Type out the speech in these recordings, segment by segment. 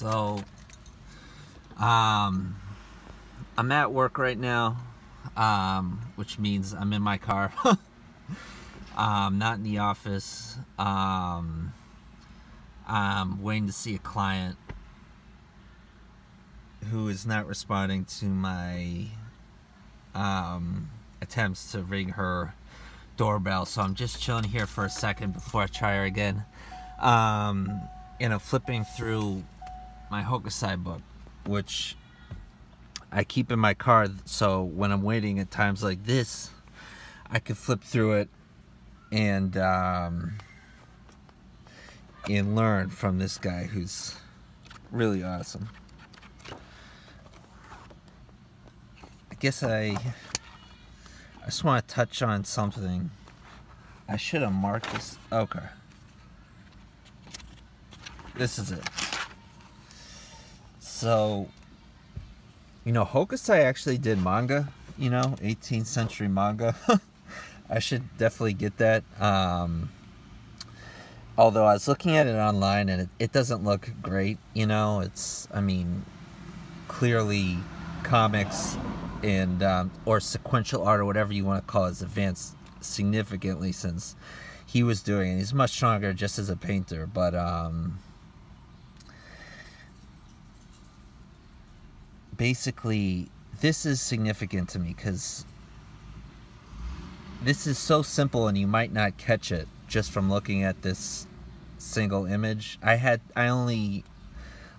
So, I'm at work right now, which means I'm in my car. Not in the office. I'm waiting to see a client who is not responding to my attempts to ring her doorbell. So I'm just chilling here for a second before I try her again. Flipping through my Hokusai book, which I keep in my car, so when I'm waiting at times like this, I can flip through it and learn from this guy who's really awesome. I guess I just want to touch on something. I should have marked this. Okay. This is it. So, Hokusai actually did manga, 18th century manga. I should definitely get that. Although I was looking at it online and it doesn't look great, clearly comics and or sequential art or whatever you want to call it has advanced significantly since he was doing it. He's much stronger just as a painter, but basically this is significant to me because this is so simple and you might not catch it just from looking at this single image. I only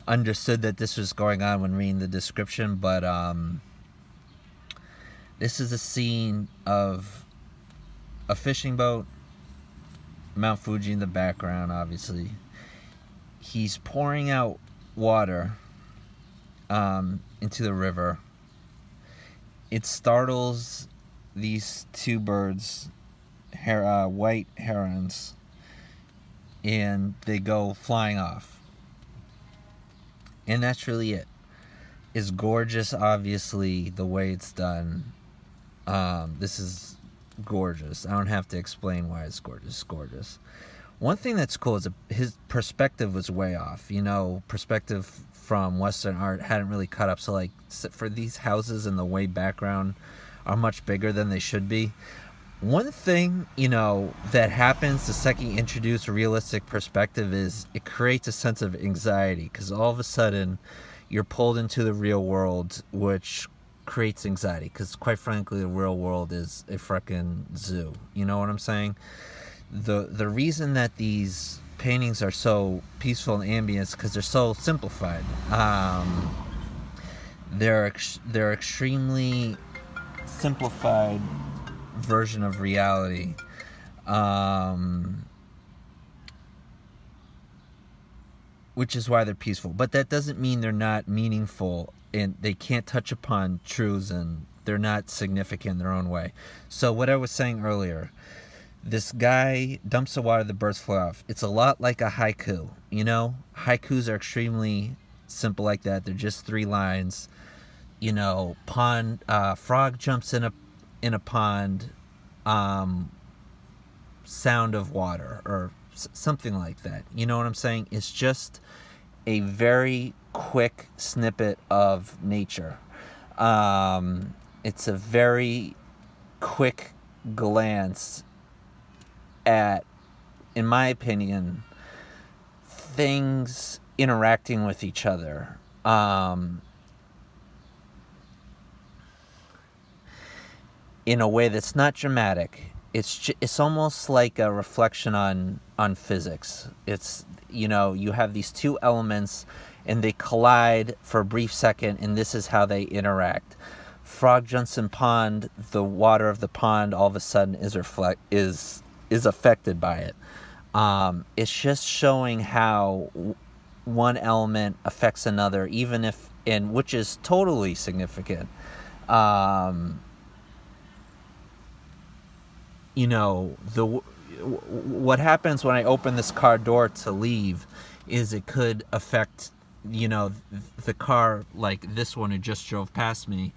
understood that this was going on when reading the description, but this is a scene of a fishing boat, Mount Fuji in the background, obviously. He's pouring out water into the river. It startles these two birds, white herons, and they go flying off. And that's really it. It's gorgeous, obviously, the way it's done. This is gorgeous. I don't have to explain why it's gorgeous. It's gorgeous. One thing that's cool is his perspective was way off. Perspective from Western art hadn't really cut up. So, for these houses in the way background are much bigger than they should be. One thing, that happens the second you introduce a realistic perspective is it creates a sense of anxiety because all of a sudden you're pulled into the real world, which creates anxiety because, quite frankly, the real world is a freaking zoo. You know what I'm saying? The reason that these paintings are so peaceful and ambient is because they're so simplified. They're extremely simplified version of reality. Which is why they're peaceful. But that doesn't mean they're not meaningful and they can't touch upon truths and they're not significant in their own way. So what I was saying earlier, this guy dumps the water, the birds fly off. It's a lot like a haiku, Haikus are extremely simple like that. They're just 3 lines. Pond, frog jumps in a pond, sound of water, or something like that. You know what I'm saying? It's just a very quick snippet of nature. It's a very quick glance at, in my opinion, things interacting with each other. In a way that's not dramatic. It's almost like a reflection on physics. It's, you have these two elements and they collide for a brief second and this is how they interact. Frog jumps in pond, the water of the pond all of a sudden is affected by it. It's just showing how one element affects another, even if, and which is totally significant. What happens when I open this car door to leave is it could affect, the car like this one who just drove past me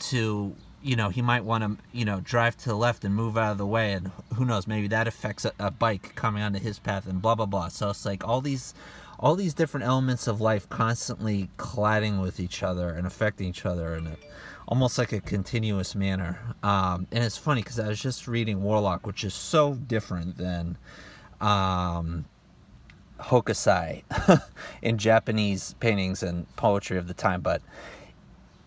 to, he might want to, drive to the left and move out of the way, and who knows, maybe that affects a bike coming onto his path and blah, blah, blah. So it's like all these all these different elements of life constantly colliding with each other and affecting each other in almost like a continuous manner. And it's funny because I was just reading Warlock, which is so different than Hokusai in Japanese paintings and poetry of the time, but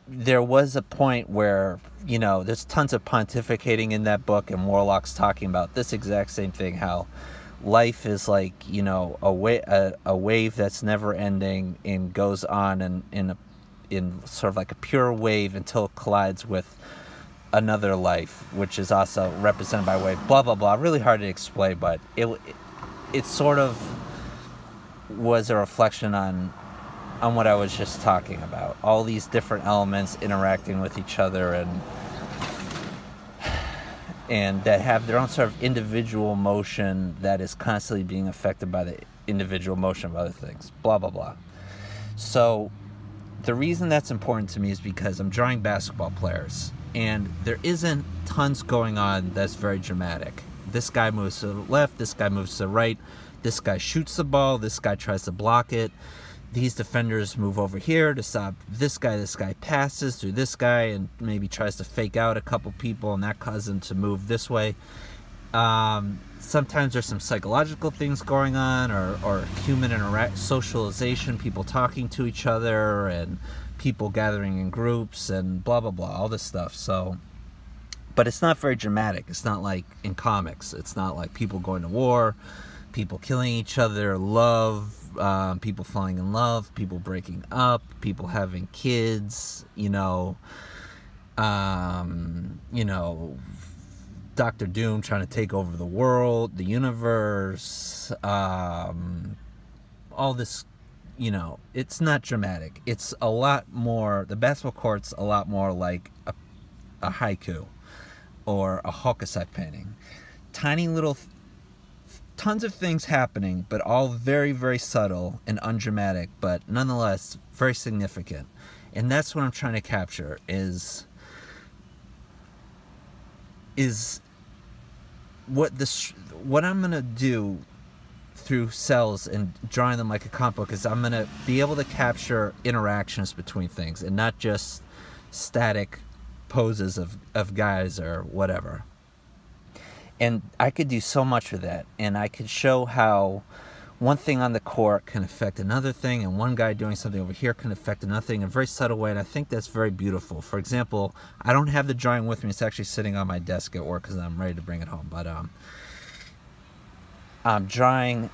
there was a point where, you know, there's tons of pontificating in that book, and Warlock's talking about this exact same thing, how life is like, you know, a wave that's never ending and goes on in sort of like a pure wave until it collides with another life, which is also represented by wave, blah, blah, blah. Really hard to explain, but it sort of was a reflection on what I was just talking about. All these different elements interacting with each other and that have their own sort of individual motion that is constantly being affected by the individual motion of other things. Blah, blah, blah. So the reason that's important to me is because I'm drawing basketball players, and there isn't tons going on that's very dramatic. This guy moves to the left, this guy moves to the right, this guy shoots the ball, this guy tries to block it, these defenders move over here to stop this guy passes through this guy and maybe tries to fake out a couple people, and that causes him to move this way. Sometimes there's some psychological things going on, or human socialization, people talking to each other, and people gathering in groups, and blah, blah, blah, all this stuff. So, but it's not very dramatic. It's not like in comics. It's not like people going to war, people killing each other, love, people falling in love, people breaking up, people having kids, you know, Dr. Doom trying to take over the world, the universe, all this, you know, it's not dramatic. It's a lot more, the basketball court's a lot more like a haiku or a Hokusai painting. Tiny little tons of things happening, but all very, very subtle and undramatic, but nonetheless very significant. And that's what I'm trying to capture, is what I'm gonna do through cells and drawing them like a comic book is I'm gonna be able to capture interactions between things and not just static poses of guys or whatever. And I could do so much with that, and I could show how one thing on the court can affect another thing, and one guy doing something over here can affect another thing in a very subtle way, and I think that's very beautiful. For example, I don't have the drawing with me. It's actually sitting on my desk at work because I'm ready to bring it home. But I'm drawing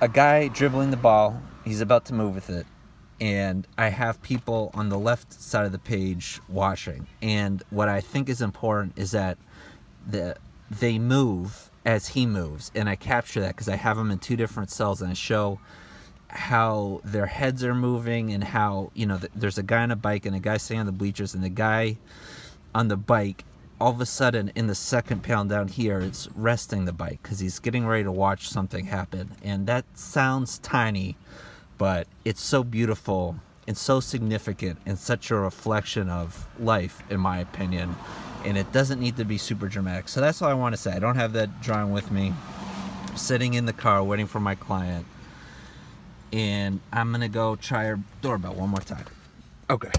a guy dribbling the ball. He's about to move with it, and I have people on the left side of the page watching. And what I think is important is that they move as he moves, and I capture that because I have them in two different cells, and I show how their heads are moving, and how, you know, there's a guy on a bike and a guy sitting on the bleachers, and the guy on the bike, all of a sudden in the second panel down here, it's resting the bike because he's getting ready to watch something happen. And that sounds tiny, but it's so beautiful and so significant and such a reflection of life, in my opinion. And it doesn't need to be super dramatic. So that's all I want to say. I don't have that drawing with me. I'm sitting in the car waiting for my client. And I'm going to go try her doorbell one more time. Okay.